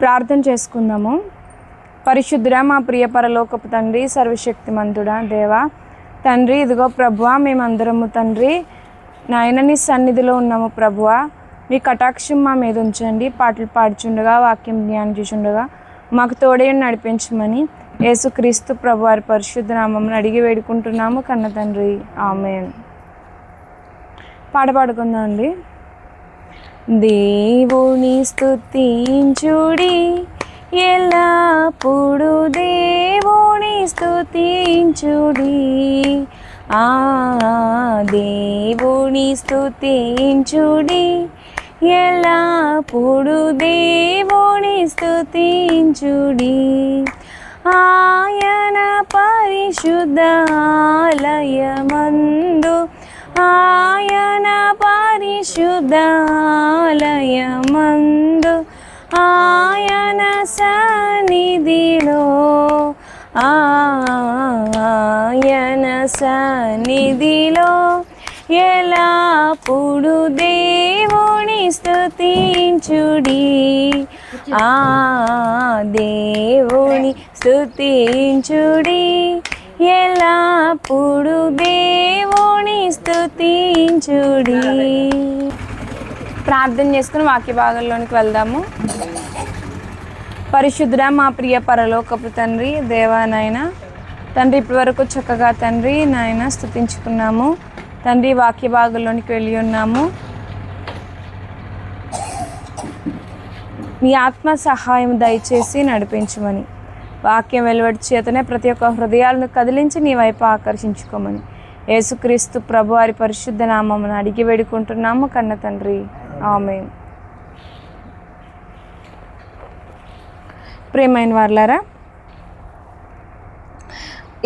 ప్రార్థన చేసుకుందాము. పరిశుద్ధుడా, మా ప్రియ పరలోకపు తండ్రి, సర్వశక్తిమంతుడా దేవా తండ్రి, ఇదిగో ప్రభువా, మేమందరము తండ్రి నాయన నీ సన్నిధిలో ఉన్నాము. ప్రభువా, మీ కటాక్షం మా మీద ఉంచండి. పాటలు పాడుచుండగా, వాక్యం ధ్యానం చేస్తుండగా మాకు తోడే నడిపించమని యేసుక్రీస్తు ప్రభువారి పరిశుద్ధ నామమును అడిగి వేడుకుంటున్నాము కన్న తండ్రి, ఆమేన్. పాట పాడుకుందాం అండి. దేవుని స్తుతించుడి, ఎల్లప్పుడు దేవుని స్తుతించుడి, దేవుని స్తుతించుడి, ఎల్లప్పుడు దేవుని స్తుతించుడి. ఆయన పరిశుద్ధ ఆలయమందు, ఆయన పరిశుద్ధ ఆలయమందు, ఆయన సన్నిధిలో, ఆయన సన్నిధిలో ఎల్లప్పుడు దేవుని స్తుతించుడి, దేవుని స్తుతించుడి, ఎల్లప్పుడు దేవుని స్తుతించుడి. ప్రార్థన చేసుకుని వాక్య భాగంలోనికి వెళ్దాము. పరిశుద్ధుడా, మా ప్రియ పరలోకపు తండ్రి, దేవా నాయన తండ్రి, ఇప్పటి వరకు చక్కగా తండ్రి నాయన స్తుతించుకున్నాము తండ్రి. వాక్య భాగంలోనికి వెళ్ళి ఉన్నాము. మీ ఆత్మ సహాయం దయచేసి నడిపించమని, వాక్యం వెలువడి చేతనే ప్రతి ఒక్క హృదయాలను కదిలించి నీ వైపు ఆకర్షించుకోమని యేసుక్రీస్తు ప్రభువారి పరిశుద్ధ నామమును అడిగి వేడుకుంటున్నాము కన్న తండ్రి, ఆమేన్. ప్రియమైన వారలారా,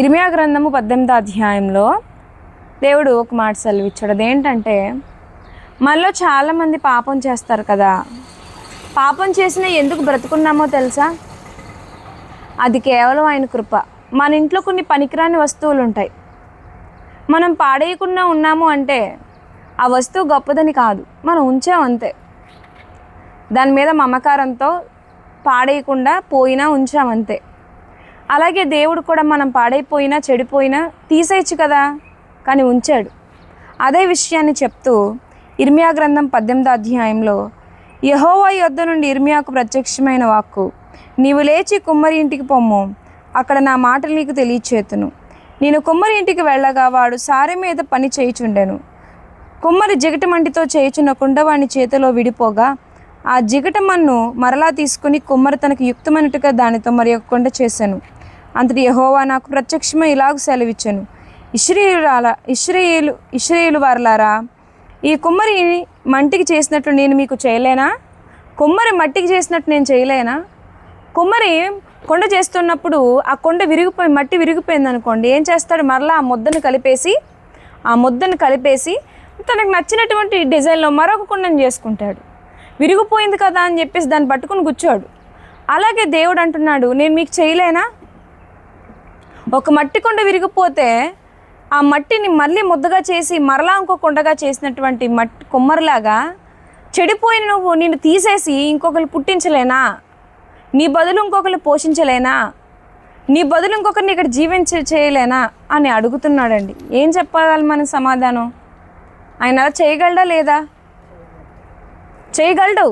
ఇర్మియా గ్రంథము 18వ అధ్యాయంలో దేవుడు ఒక మాట సెలవిచ్చాడు. అదేంటంటే, మనలో చాలామంది పాపం చేస్తారు కదా. పాపం చేసినా ఎందుకు బ్రతుకున్నామో తెలుసా? అది కేవలం ఆయన కృప. మన ఇంట్లో కొన్ని పనికిరాని వస్తువులు ఉంటాయి. మనం పాడేయకుండా ఉన్నాము అంటే ఆ వస్తువు గొప్పదని కాదు, మనం ఉంచామంతే. దాని మీద మమకారంతో పాడేయకుండా పోయినా ఉంచామంతే. అలాగే దేవుడు కూడా మనం పాడైపోయినా చెడిపోయినా తీసేయచ్చు కదా, కానీ ఉంచాడు. అదే విషయాన్ని చెప్తూ ఇర్మియా గ్రంథం 18వ అధ్యాయంలో యెహోవా యొద్ద నుండి ఇర్మియాకు ప్రత్యక్షమైన వాక్కు, నీవు లేచి కుమ్మరి ఇంటికి పొమ్ము, అక్కడ నా మాటలు నీకు తెలియచేతును. నేను కుమ్మరి ఇంటికి వెళ్ళగా వాడు సారె మీద పని చేయుచుండెను. కుమ్మరి జిగటమంటితో చేయుచున్న కుండ వాని చేతిలో విడిపోగా ఆ జిగటమన్ను మరలా తీసుకుని కుమ్మరి తనకు యుక్తమైనట్టుగా దానితో మరి ఒక కుండ చేశాను. అంతటి యెహోవా నాకు ప్రత్యక్షమై ఇలాగ సెలవిచ్చాను, ఇశ్రాయేలు వారలారా, ఈ కుమ్మరి మంటికి చేసినట్లు నేను మీకు చేయలేనా? కుమ్మరి మట్టికి చేసినట్టు నేను చేయలేనా? కుమ్మరి కొండ చేస్తున్నప్పుడు ఆ కొండ మట్టి విరిగిపోయింది అనుకోండి, ఏం చేస్తాడు? మరలా ఆ ముద్దను కలిపేసి తనకు నచ్చినటువంటి డిజైన్లో మరొక కుండను చేసుకుంటాడు. విరిగిపోయింది కదా అని చెప్పేసి దాన్ని పట్టుకుని కూర్చోడు. అలాగే దేవుడు అంటున్నాడు, నేను మీకు చేయలేనా? ఒక మట్టి కొండ విరిగిపోతే ఆ మట్టిని మళ్ళీ ముద్దగా చేసి మరలా ఇంకో కొండగా చేసినటువంటి కుమ్మరిలాగా చెడిపోయిన నిన్ను తీసేసి ఇంకొకరు పుట్టించలేనా? నీ బదులు ఇంకొకరిని పోషించలేనా? నీ బదులు ఇంకొకరిని ఇక్కడ చేయలేనా అని అడుగుతున్నాడండి. ఏం చెప్పగలం మన సమాధానం? ఆయన అలా చేయగలడా లేదా? చేయగలడు.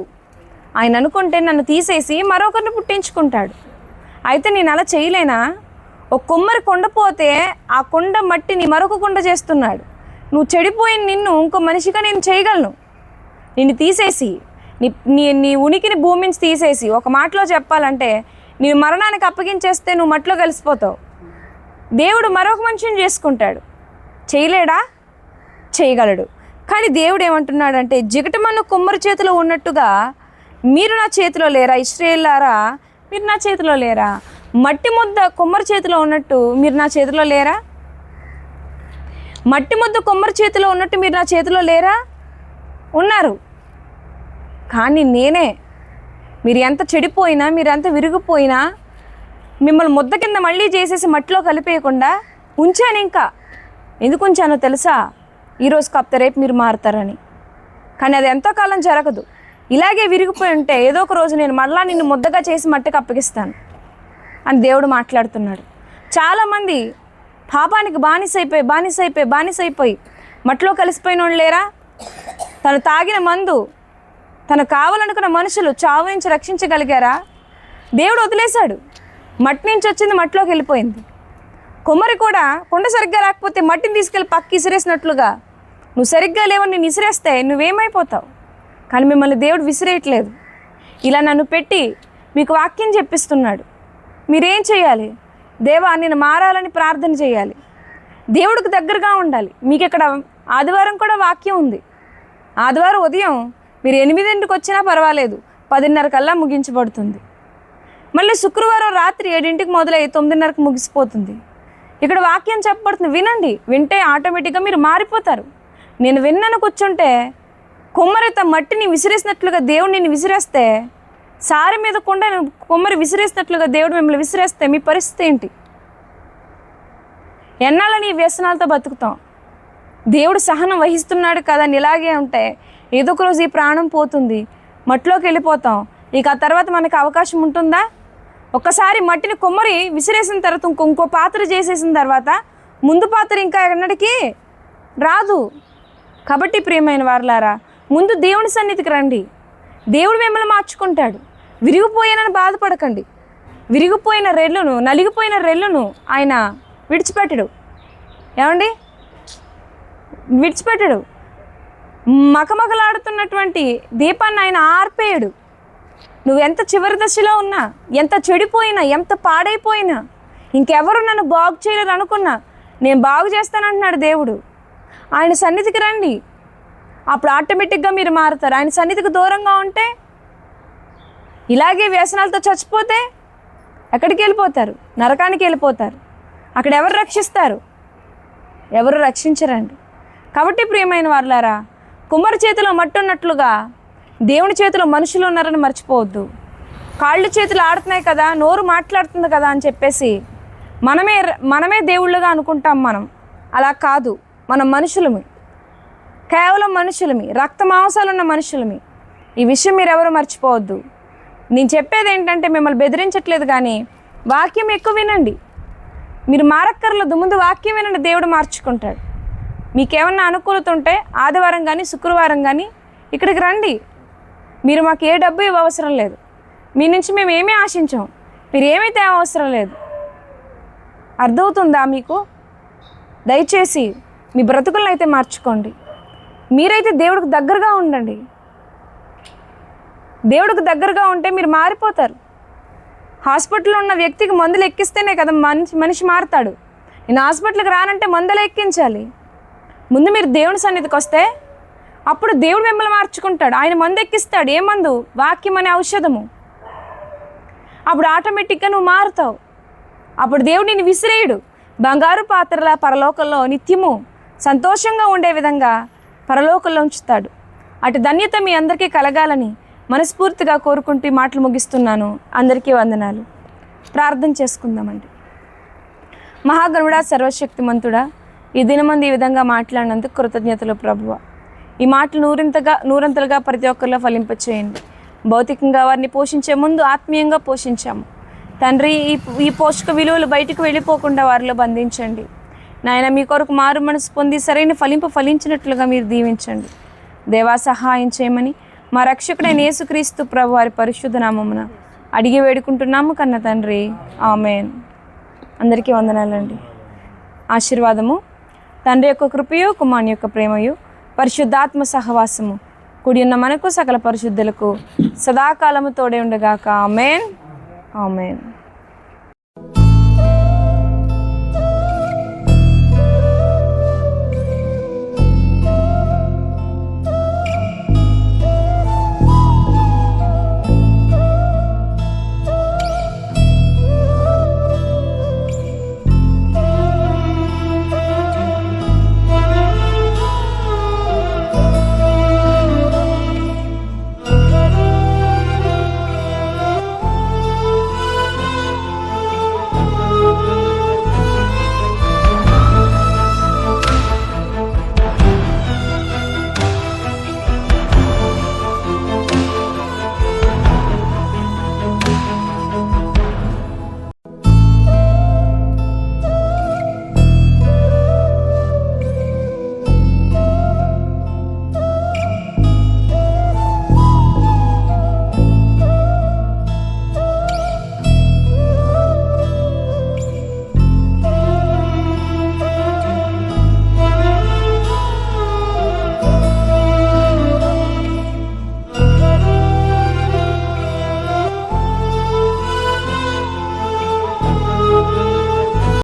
ఆయన అనుకుంటే నన్ను తీసేసి మరొకరిని పుట్టించుకుంటాడు. అయితే నేను అలా చేయలేనా? ఒక కుమ్మరి కొండ పోతే ఆ కొండ మట్టిని మరొక కొండ చేస్తున్నాడు. నువ్వు చెడిపోయిన నిన్ను ఇంకో మనిషిగా నేను చేయగలను. నిన్ను తీసేసి నీ ఉనికిని భూమి నుంచి తీసేసి, ఒక మాటలో చెప్పాలంటే నేను మరణానికి అప్పగించేస్తే నువ్వు మట్టిలో కలిసిపోతావు. దేవుడు మరొక మనిషిని చేసుకుంటాడు. చేయలేడా? చేయగలడు. కానీ దేవుడు ఏమంటున్నాడంటే, జిగటమన్ను కుమ్మరి చేతిలో ఉన్నట్టుగా మీరు నా చేతిలో లేరా? ఇశ్రాయేలులారా, మీరు నా చేతిలో లేరా? మట్టి ముద్ద కుమ్మరి చేతిలో ఉన్నట్టు మీరు నా చేతిలో లేరా? మట్టి ముద్ద కుమ్మరి చేతిలో ఉన్నట్టు మీరు నా చేతిలో లేరా? ఉన్నారు. కానీ నేనే, మీరు ఎంత చెడిపోయినా, మీరు ఎంత విరిగిపోయినా, మిమ్మల్ని ముద్ద కింద మళ్ళీ చేసేసి మట్టిలో కలిపేయకుండా ఉంచాను. ఇంకా ఎందుకు ఉంచానో తెలుసా? ఈరోజు కాపుతే రేపు మీరు మారుతారని. కానీ అది ఎంతో కాలం జరగదు. ఇలాగే విరిగిపోయి ఉంటే ఏదో ఒక రోజు నేను మళ్ళా నిన్ను ముద్దగా చేసి మట్టికి అప్పగిస్తాను అని దేవుడు మాట్లాడుతున్నాడు. చాలామంది పాపానికి బానిసైపోయి మట్టిలో కలిసిపోయిన వాళ్ళు లేరా? తను తాగిన మందు, తను కావాలనుకున్న మనుషులు చావు నుంచి రక్షించగలిగారా? దేవుడు వదిలేశాడు. మట్టి నుంచి వచ్చింది మట్టిలోకి వెళ్ళిపోయింది. కుమ్మరి కూడా కొండ సరిగ్గా రాకపోతే మట్టిని తీసుకెళ్ళి పక్కకి విసిరేసినట్లుగా నువ్వు సరిగ్గా లేవని నేను విసిరేస్తే నువ్వేమైపోతావు? కానీ మిమ్మల్ని దేవుడు విసిరేయట్లేదు. ఇలా నన్ను పెట్టి మీకు వాక్యం చెప్పిస్తున్నాడు. మీరేం చేయాలి? దేవా నేను మారాలని ప్రార్థన చేయాలి. దేవుడికి దగ్గరగా ఉండాలి. మీకు ఇక్కడ ఆదివారం కూడా వాక్యం ఉంది. ఆదివారం ఉదయం మీరు 8 వచ్చినా పర్వాలేదు, 10:30 కల్లా ముగించబడుతుంది. మళ్ళీ శుక్రవారం రాత్రి 7 మొదలై 9:30 ముగిసిపోతుంది. ఇక్కడ వాక్యం చెప్పబడుతుంది, వినండి. వింటే ఆటోమేటిక్గా మీరు మారిపోతారు. నేను విన్నాను కూర్చుంటే కుమ్మరి తన మట్టిని విసిరేసినట్లుగా దేవుడు నిన్ను విసిరేస్తే, సారి మీద కొండ కుమ్మరి విసిరేసినట్లుగా దేవుడు మిమ్మల్ని విసిరేస్తే మీ పరిస్థితి ఏంటి? ఎన్నాళ్ళని ఈ వ్యసనాలతో బతుకుతాం? దేవుడు సహనం వహిస్తున్నాడు కదా అని ఇలాగే ఉంటే ఏదో ఒక రోజు ఈ ప్రాణం పోతుంది, మట్టిలోకి వెళ్ళిపోతాం. ఇక ఆ తర్వాత మనకు అవకాశం ఉంటుందా? ఒక్కసారి మట్టిని కుమ్మరి విసిరేసిన తర్వాత ఇంకో పాత్ర చేసేసిన తర్వాత ముందు పాత్ర ఇంకా ఎన్నటికీ రాదు. కాబట్టి ప్రియమైన వారలారా, ముందు దేవుని సన్నిధికి రండి. దేవుడు మిమ్మల్ని మార్చుకుంటాడు. విరిగిపోయానని బాధపడకండి. విరిగిపోయిన రెల్లును, నలిగిపోయిన రెల్లును ఆయన విడిచిపెట్టడు. ఏమండి? విడిచిపెట్టడు. మకమకలాడుతున్నటువంటి దీపాన్ని ఆయన ఆర్పేయడు. నువ్వు ఎంత చివరి దశలో ఉన్నా, ఎంత చెడిపోయినా, ఎంత పాడైపోయినా, ఇంకెవరు నన్ను బాగు చేయలేరు అనుకున్నా నేను బాగు చేస్తానంటున్నాడు దేవుడు. ఆయన సన్నిధికి రండి. అప్పుడు ఆటోమేటిక్గా మీరు మారుతారు. ఆయన సన్నిధికి దూరంగా ఉంటే, ఇలాగే వ్యసనాలతో చచ్చిపోతే ఎక్కడికి వెళ్ళిపోతారు? నరకానికి వెళ్ళిపోతారు. అక్కడ ఎవరు రక్షిస్తారు? ఎవరు రక్షించరండి. కాబట్టి ప్రియమైన వారలారా, కుమ్మరి చేతిలో మట్టి ఉన్నట్లుగా దేవుని చేతిలో మనుషులు ఉన్నారని మర్చిపోవద్దు. కాళ్ళు చేతులు ఆడుతున్నాయి కదా, నోరు మాట్లాడుతుంది కదా అని చెప్పేసి మనమే దేవుళ్ళుగా అనుకుంటాం. మనం అలా కాదు. మనం మనుషులమి, కేవలం మనుషులమి, రక్త మాంసాలు ఉన్న మనుషులమి. ఈ విషయం మీరు ఎవరు మర్చిపోవద్దు. నేను చెప్పేది ఏంటంటే మిమ్మల్ని బెదిరించట్లేదు, కానీ వాక్యం ఎక్కువ వినండి. మీరు మారక్కర్లేదు, ముందు వాక్యం వినండి. దేవుడు మార్చుకుంటాడు. మీకేమన్నా అనుకూలత ఉంటే ఆదివారం కానీ శుక్రవారం కానీ ఇక్కడికి రండి. మీరు మాకు ఏ డబ్బు ఇవ్వవసరం లేదు. మీ నుంచి మేము ఏమీ ఆశించాం. మీరు ఏమైతే అవసరం లేదు. అర్థమవుతుందా మీకు? దయచేసి మీ బ్రతుకులను అయితే మార్చుకోండి. మీరైతే దేవుడికి దగ్గరగా ఉండండి. దేవుడికి దగ్గరగా ఉంటే మీరు మారిపోతారు. హాస్పిటల్లో ఉన్న వ్యక్తికి మందులు ఎక్కిస్తేనే కదా మనిషి మారుతాడు. నేను హాస్పిటల్కి రానంటే మందులు ఎక్కించాలి. ముందు మీరు దేవుని సన్నిధికి వస్తే అప్పుడు దేవుడు మిమ్మల్ని మార్చుకుంటాడు. ఆయన మందు ఎక్కిస్తాడు. ఏ మందు? వాక్యం అనే ఔషధము. అప్పుడు ఆటోమేటిక్గా నువ్వు మారుతావు. అప్పుడు దేవుడు నిన్ను విసిరేయడు. బంగారు పాత్రల పరలోకంలో నిత్యము సంతోషంగా ఉండే విధంగా పరలోకంలో ఉంచుతాడు. అటు ధన్యత మీ అందరికీ కలగాలని మనస్ఫూర్తిగా కోరుకుంటూ మాటలు ముగిస్తున్నాను. అందరికీ వందనాలు. ప్రార్థన చేసుకుందామండి. మహాగణుడా, సర్వశక్తిమంతుడా, ఈ దినమంది ఈ విధంగా మాట్లాడినందుకు కృతజ్ఞతలు ప్రభువా. ఈ మాటలు నూరంతలుగా ప్రతి ఒక్కరిలో ఫలింపచేయండి. భౌతికంగా వారిని పోషించే ముందు ఆత్మీయంగా పోషించాము తండ్రి. ఈ పోషక విలువలు బయటకు వెళ్ళిపోకుండా వారిలో బంధించండి నాయన. మీ కొరకు మారు మనసు పొంది సరైన ఫలించినట్లుగా మీరు దీవించండి దేవా. సహాయం చేయమని మా రక్షకుడైన యేసుక్రీస్తు ప్రభు వారి పరిశుద్ధ నామమున అడిగి వేడుకుంటున్నాము కన్న తండ్రి. ఆమేన్. అందరికీ వందనాలండి. ఆశీర్వాదము. తండ్రి యొక్క కృపయు, కుమారుని యొక్క ప్రేమయు, పరిశుద్ధాత్మ సహవాసము కూడి ఉన్న మనకు సకల పరిశుద్ధులకు సదాకాలము తోడే ఉండగాక. ఆమేన్. ఆమేన్.